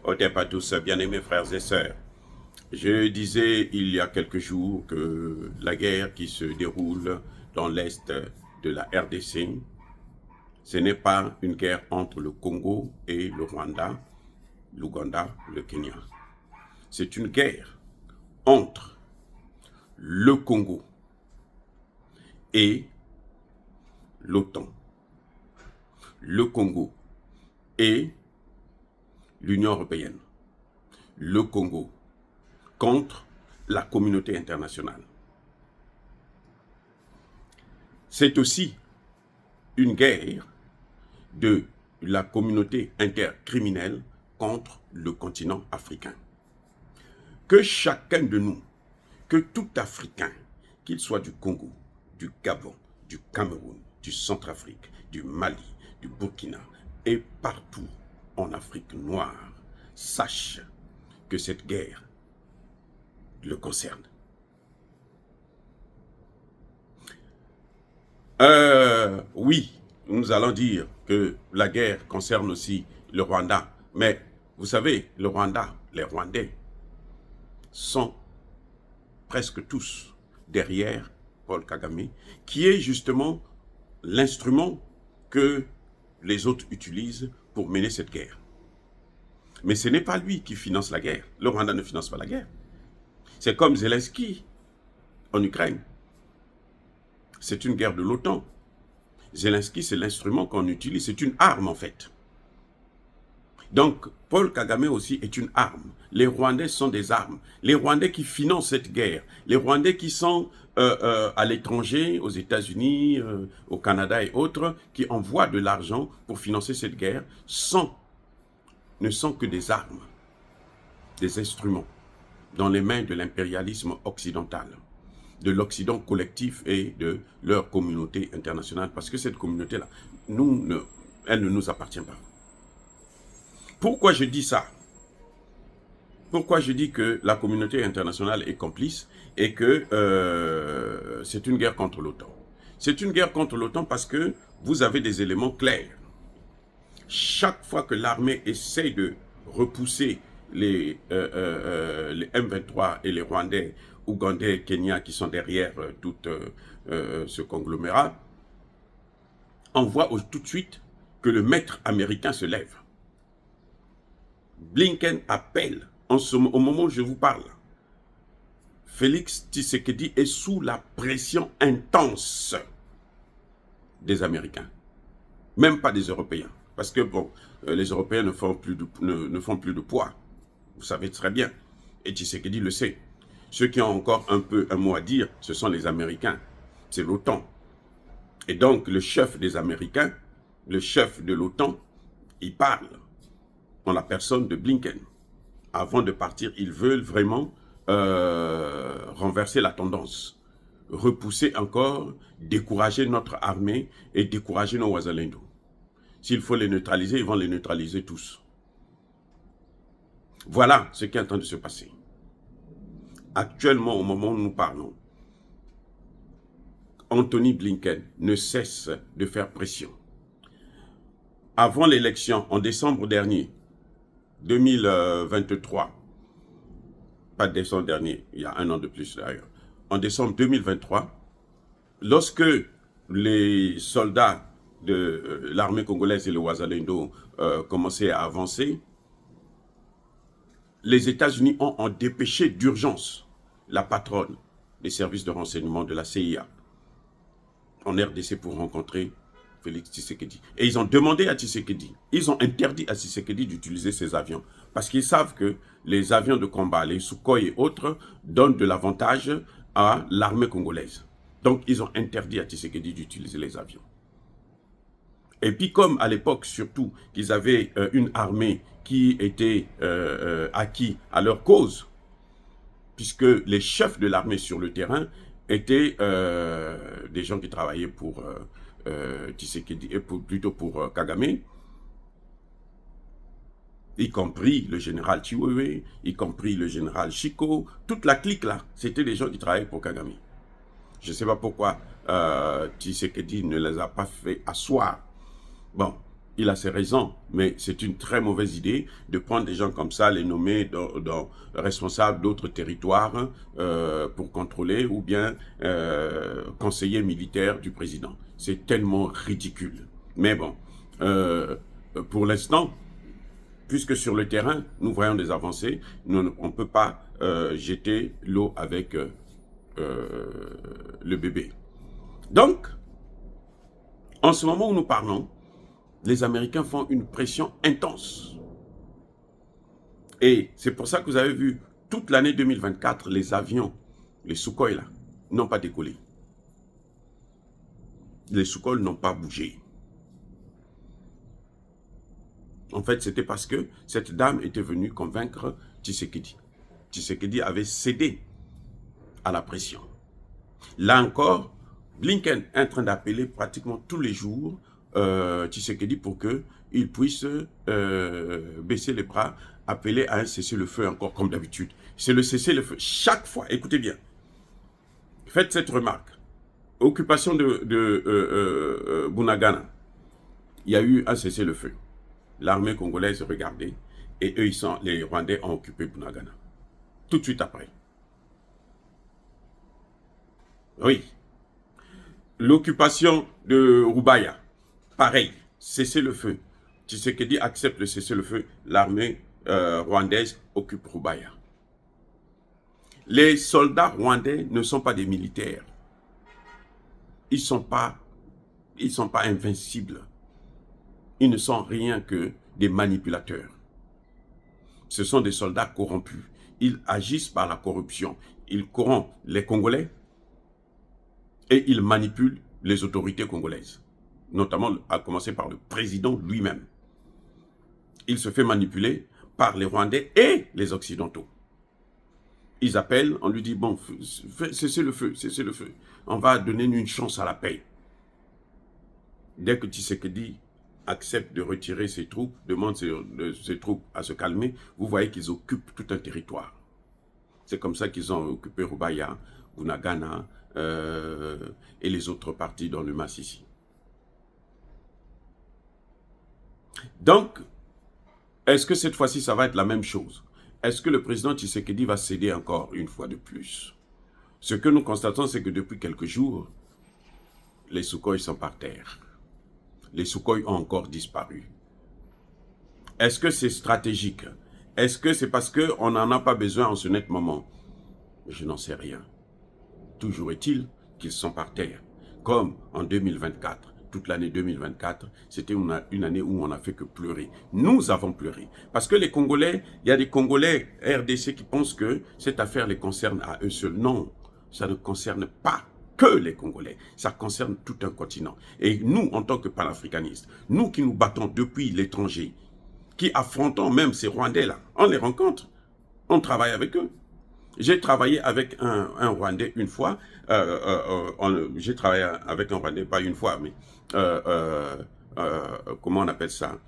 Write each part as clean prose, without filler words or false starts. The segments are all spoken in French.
Otep à tous, bien-aimés frères et sœurs. Je disais il y a quelques jours que la guerre qui se déroule dans l'est de la RDC, ce n'est pas une guerre entre le Congo et le Rwanda, l'Ouganda, le Kenya. C'est une guerre entre le Congo et l'OTAN, le Congo et l'Union européenne, le Congo contre la communauté internationale. C'est aussi une guerre de la communauté intercriminelle contre le continent africain. Que chacun de nous, que tout Africain, qu'il soit du Congo, du Gabon, du Cameroun, du Centrafrique, du Mali, du Burkina et partout en Afrique noire, sache que cette guerre le concerne. Oui, nous allons dire que la guerre concerne aussi le Rwanda, mais vous savez, le Rwanda, les Rwandais sont presque tous derrière Paul Kagame, qui est justement l'instrument que les autres utilisent pour mener cette guerre. Mais ce n'est pas lui qui finance la guerre. Le Rwanda ne finance pas la guerre. C'est comme Zelensky en Ukraine. C'est une guerre de l'OTAN. Zelensky, c'est l'instrument qu'on utilise. C'est une arme, en fait. Donc, Paul Kagame aussi est une arme. Les Rwandais sont des armes. Les Rwandais qui financent cette guerre. Les Rwandais qui sont à l'étranger, aux États-Unis, au Canada et autres, qui envoient de l'argent pour financer cette guerre, ne sont que des armes, des instruments dans les mains de l'impérialisme occidental, de l'Occident collectif et de leur communauté internationale. Parce que cette communauté-là, elle ne nous appartient pas. Pourquoi je dis ça? Pourquoi je dis que la communauté internationale est complice et que c'est une guerre contre l'OTAN? C'est une guerre contre l'OTAN parce que vous avez des éléments clairs. Chaque fois que l'armée essaie de repousser les M23 et les Rwandais, Ougandais, Kenyans qui sont derrière tout ce conglomérat, on voit tout de suite que le maître américain se lève. Blinken appelle, au moment où je vous parle, Félix Tshisekedi est sous la pression intense des Américains, même pas des Européens. Parce que bon, les Européens ne font plus de poids. Vous savez très bien. Et Tshisekedi le sait. Ceux qui ont encore un mot à dire, ce sont les Américains. C'est l'OTAN. Et donc, le chef des Américains, le chef de l'OTAN, il parle en la personne de Blinken. Avant de partir, ils veulent vraiment renverser la tendance. Repousser encore, décourager notre armée et décourager nos Wazalendo. S'il faut les neutraliser, ils vont les neutraliser tous. Voilà ce qui est en train de se passer. Actuellement, au moment où nous parlons, Anthony Blinken ne cesse de faire pression. Avant l'élection, en décembre dernier, 2023, pas décembre dernier, il y a un an de plus d'ailleurs, en décembre 2023, lorsque les soldats de l'armée congolaise et le Wazalendo commençaient à avancer, les États-Unis ont dépêché d'urgence la patronne des services de renseignement de la CIA en RDC pour rencontrer Félix Tshisekedi. Et ils ont demandé à Tshisekedi, ils ont interdit à Tshisekedi d'utiliser ces avions parce qu'ils savent que les avions de combat, les Sukhoi et autres, donnent de l'avantage à l'armée congolaise. Donc, ils ont interdit à Tshisekedi d'utiliser les avions. Et puis, comme à l'époque, surtout, qu'ils avaient une armée qui était acquise à leur cause, puisque les chefs de l'armée sur le terrain étaient des gens qui travaillaient pour Tshisekedi, et plutôt pour Kagame, y compris le général Chiwewe, y compris le général Chiko, toute la clique là, c'était des gens qui travaillaient pour Kagame. Je ne sais pas pourquoi Tshisekedi ne les a pas fait asseoir. Bon, il a ses raisons, mais c'est une très mauvaise idée de prendre des gens comme ça, les nommer responsables d'autres territoires pour contrôler ou bien conseiller militaire du président. C'est tellement ridicule. Mais bon, pour l'instant, puisque sur le terrain, nous voyons des avancées, on ne peut pas jeter l'eau avec le bébé. Donc, en ce moment où nous parlons, les Américains font une pression intense. Et c'est pour ça que vous avez vu, toute l'année 2024, les avions, les Sukhoi là, n'ont pas décollé. Les Sukhoi n'ont pas bougé. En fait, c'était parce que cette dame était venue convaincre Tshisekedi. Tshisekedi avait cédé à la pression. Là encore, Blinken est en train d'appeler pratiquement tous les jours Tshisekedi pour qu'il puisse baisser les bras, appeler à un cessez-le-feu encore comme d'habitude. C'est le cessez-le-feu. Chaque fois, écoutez bien, faites cette remarque. Occupation de Bunagana, il y a eu un cessez-le-feu. L'armée congolaise regardait et eux, les Rwandais ont occupé Bunagana. Tout de suite après. Oui. L'occupation de Rubaya, pareil, cessez-le-feu. Tshisekedi accepte le cessez-le-feu, l'armée rwandaise occupe Rubaya. Les soldats rwandais ne sont pas des militaires. Ils ne sont pas invincibles. Ils ne sont rien que des manipulateurs. Ce sont des soldats corrompus. Ils agissent par la corruption. Ils corrompent les Congolais et ils manipulent les autorités congolaises. Notamment, à commencer par le président lui-même. Il se fait manipuler par les Rwandais et les Occidentaux. Ils appellent, on lui dit, bon, cessez le feu, cessez le feu. On va donner une chance à la paix. Dès que Tshisekedi accepte de retirer ses troupes, demande ses troupes à se calmer, vous voyez qu'ils occupent tout un territoire. C'est comme ça qu'ils ont occupé Rubaya, Bunagana et les autres parties dans le Massissi. Donc, est-ce que cette fois-ci, ça va être la même chose? Est-ce que le président Tshisekedi va céder encore une fois de plus? Ce que nous constatons, c'est que depuis quelques jours, les Sukhoi sont par terre. Les Sukhoi ont encore disparu. Est-ce que c'est stratégique? Est-ce que c'est parce qu'on n'en a pas besoin en ce net moment? Je n'en sais rien. Toujours est-il qu'ils sont par terre. Comme en 2024, toute l'année 2024, c'était une année où on n'a fait que pleurer. Nous avons pleuré. Parce que les Congolais, il y a des Congolais RDC qui pensent que cette affaire les concerne à eux seuls. Non, ça ne concerne pas que les Congolais, ça concerne tout un continent. Et nous, en tant que panafricanistes, nous qui nous battons depuis l'étranger, qui affrontons même ces Rwandais-là, on les rencontre, on travaille avec eux. J'ai travaillé avec un Rwandais une fois, j'ai travaillé avec un Rwandais, pas une fois, mais comment on appelle ça?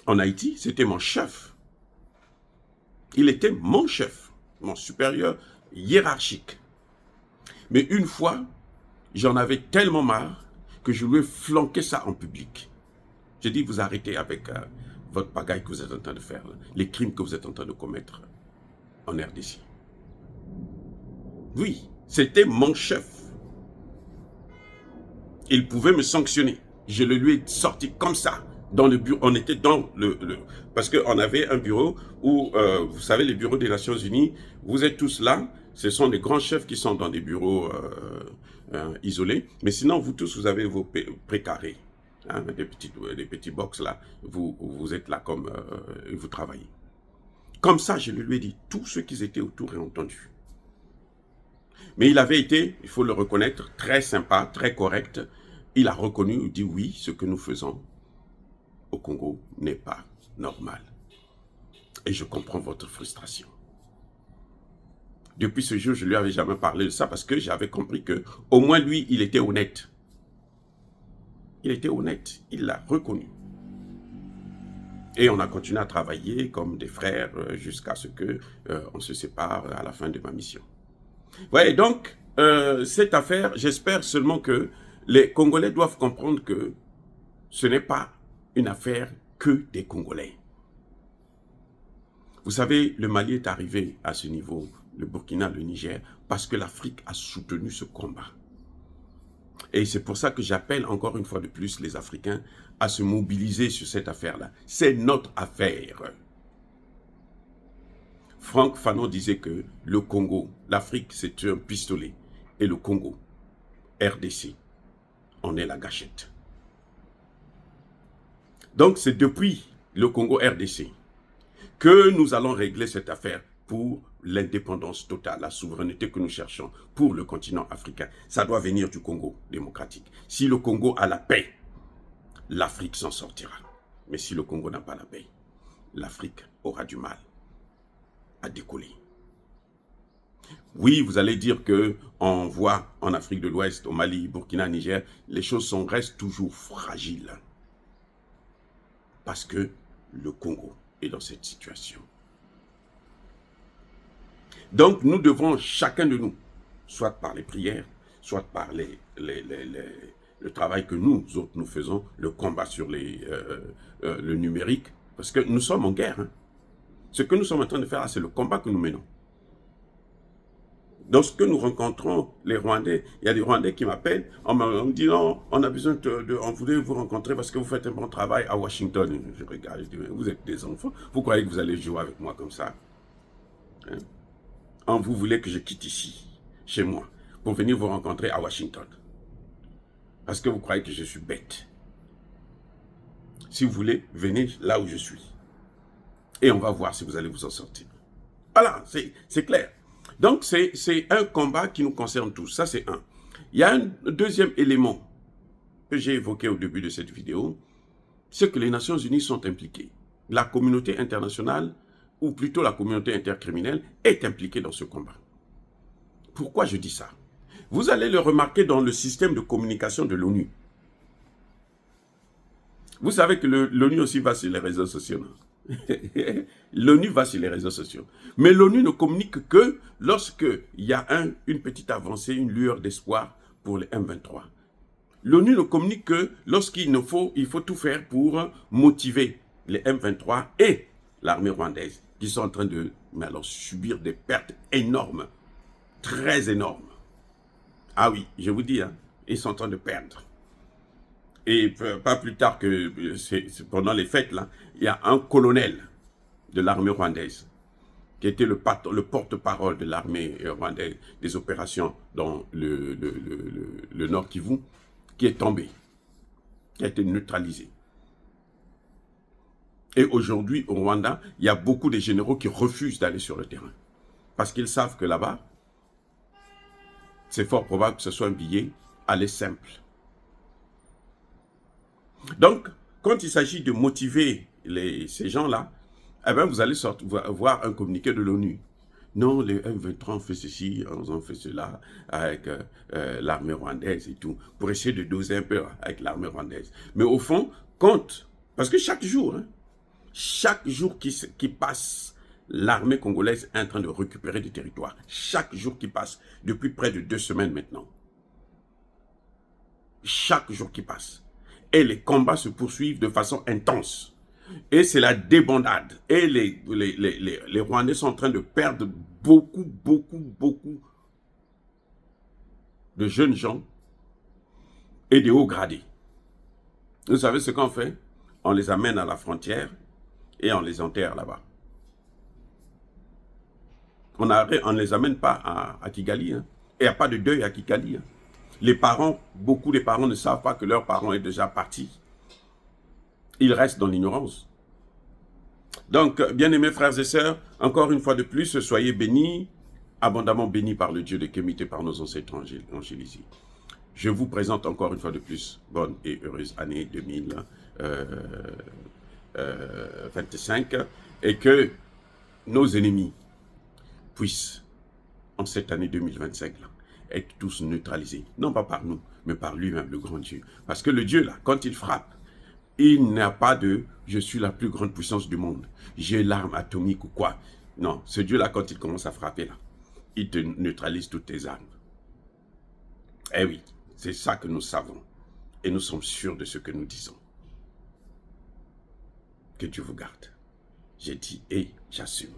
En Haïti, c'était mon chef. Il était mon chef, mon supérieur hiérarchique. Mais une fois, j'en avais tellement marre que je lui ai flanqué ça en public. J'ai dit, vous arrêtez avec votre pagaille que vous êtes en train de faire, là, les crimes que vous êtes en train de commettre en RDC. Oui, c'était mon chef. Il pouvait me sanctionner. Je le lui ai sorti comme ça, dans le bureau. On était dans parce qu'on avait un bureau où, vous savez, les bureaux des Nations Unies, vous êtes tous là. Ce sont des grands chefs qui sont dans des bureaux isolés. Mais sinon, vous tous, vous avez vos précarés. Hein, des petits box là. Vous êtes là comme vous travaillez. Comme ça, je lui ai dit, tous ceux qui étaient autour ont entendu. Mais il avait été, il faut le reconnaître, très sympa, très correct. Il a reconnu, il dit oui, ce que nous faisons au Congo n'est pas normal. Et je comprends votre frustration. Depuis ce jour, je ne lui avais jamais parlé de ça parce que j'avais compris que, au moins lui, il était honnête. Il était honnête, il l'a reconnu. Et on a continué à travailler comme des frères jusqu'à ce qu'on se sépare à la fin de ma mission. Vous voyez, donc, cette affaire, j'espère seulement que les Congolais doivent comprendre que ce n'est pas une affaire que des Congolais. Vous savez, le Mali est arrivé à ce niveau, le Burkina, le Niger, parce que l'Afrique a soutenu ce combat. Et c'est pour ça que j'appelle encore une fois de plus les Africains à se mobiliser sur cette affaire-là. C'est notre affaire. Franck Fanon disait que le Congo, l'Afrique, c'est un pistolet. Et le Congo, RDC, on est la gâchette. Donc c'est depuis le Congo RDC que nous allons régler cette affaire pour l'indépendance totale, la souveraineté que nous cherchons pour le continent africain. Ça doit venir du Congo démocratique. Si le Congo a la paix, l'Afrique s'en sortira. Mais si le Congo n'a pas la paix, l'Afrique aura du mal à décoller. Oui, vous allez dire qu'on voit en Afrique de l'Ouest, au Mali, Burkina, Niger, les choses restent toujours fragiles. Parce que le Congo est dans cette situation. Donc, nous devons, chacun de nous, soit par les prières, soit par le travail que nous autres nous faisons, le combat sur le numérique, parce que nous sommes en guerre. Hein. Ce que nous sommes en train de faire, c'est le combat que nous menons. Lorsque nous rencontrons les Rwandais, il y a des Rwandais qui m'appellent, on me dit non, on a besoin on voulait vous rencontrer parce que vous faites un bon travail à Washington. Je regarde, je dis, vous êtes des enfants, vous croyez que vous allez jouer avec moi comme ça? Hein? Vous voulez que je quitte ici, chez moi, pour venir vous rencontrer à Washington. Parce que vous croyez que je suis bête. Si vous voulez, venez là où je suis. Et on va voir si vous allez vous en sortir. Voilà, c'est clair. Donc, c'est un combat qui nous concerne tous. Ça, c'est un. Il y a un deuxième élément que j'ai évoqué au début de cette vidéo, c'est que les Nations Unies sont impliquées. La communauté internationale, ou plutôt la communauté intercriminelle, est impliquée dans ce combat. Pourquoi je dis ça? Vous allez le remarquer dans le système de communication de l'ONU. Vous savez que l'ONU aussi va sur les réseaux sociaux. L'ONU va sur les réseaux sociaux. Mais l'ONU ne communique que lorsqu'il y a une petite avancée, une lueur d'espoir pour les M23. L'ONU ne communique que lorsqu'il faut tout faire pour motiver les M23 et l'armée rwandaise qui sont en train de subir des pertes énormes, très énormes. Ah oui, je vous dis, hein, ils sont en train de perdre. Et pas plus tard que pendant les fêtes, là, il y a un colonel de l'armée rwandaise qui était le porte-parole de l'armée rwandaise des opérations dans le Nord Kivu, qui est tombé, qui a été neutralisé. Et aujourd'hui, au Rwanda, il y a beaucoup de généraux qui refusent d'aller sur le terrain. Parce qu'ils savent que là-bas, c'est fort probable que ce soit un billet aller simple. Donc, quand il s'agit de motiver ces gens-là, eh bien, vous allez voir un communiqué de l'ONU. Non, les M23 ont fait ceci, ont fait cela avec l'armée rwandaise et tout, pour essayer de doser un peu avec l'armée rwandaise. Mais au fond, parce que chaque jour qui passe, l'armée congolaise est en train de récupérer des territoires. Chaque jour qui passe, depuis près de 2 semaines maintenant. Chaque jour qui passe. Et les combats se poursuivent de façon intense. Et c'est la débandade. Et les Rwandais sont en train de perdre beaucoup de jeunes gens et de hauts gradés. Vous savez ce qu'on fait? On les amène à la frontière et on les enterre là-bas. On ne les amène pas à Kigali. Hein. Et il n'y a pas de deuil à Kigali. Hein. Beaucoup des parents ne savent pas que leur parent est déjà parti. Ils restent dans l'ignorance. Donc, bien-aimés frères et sœurs, encore une fois de plus, soyez bénis, abondamment bénis par le Dieu de Kémité, par nos ancêtres angélisés. Je vous présente encore une fois de plus, bonne et heureuse année 2025, et que nos ennemis puissent, en cette année 2025, être tous neutralisés. Non pas par nous, mais par lui-même, le grand Dieu. Parce que le Dieu, là, quand il frappe, il n'a pas de « je suis la plus grande puissance du monde, j'ai l'arme atomique ou quoi ». Non, ce Dieu-là, quand il commence à frapper, là, il te neutralise toutes tes armes. Eh oui, c'est ça que nous savons. Et nous sommes sûrs de ce que nous disons. Que Dieu vous garde. J'ai dit et j'assume.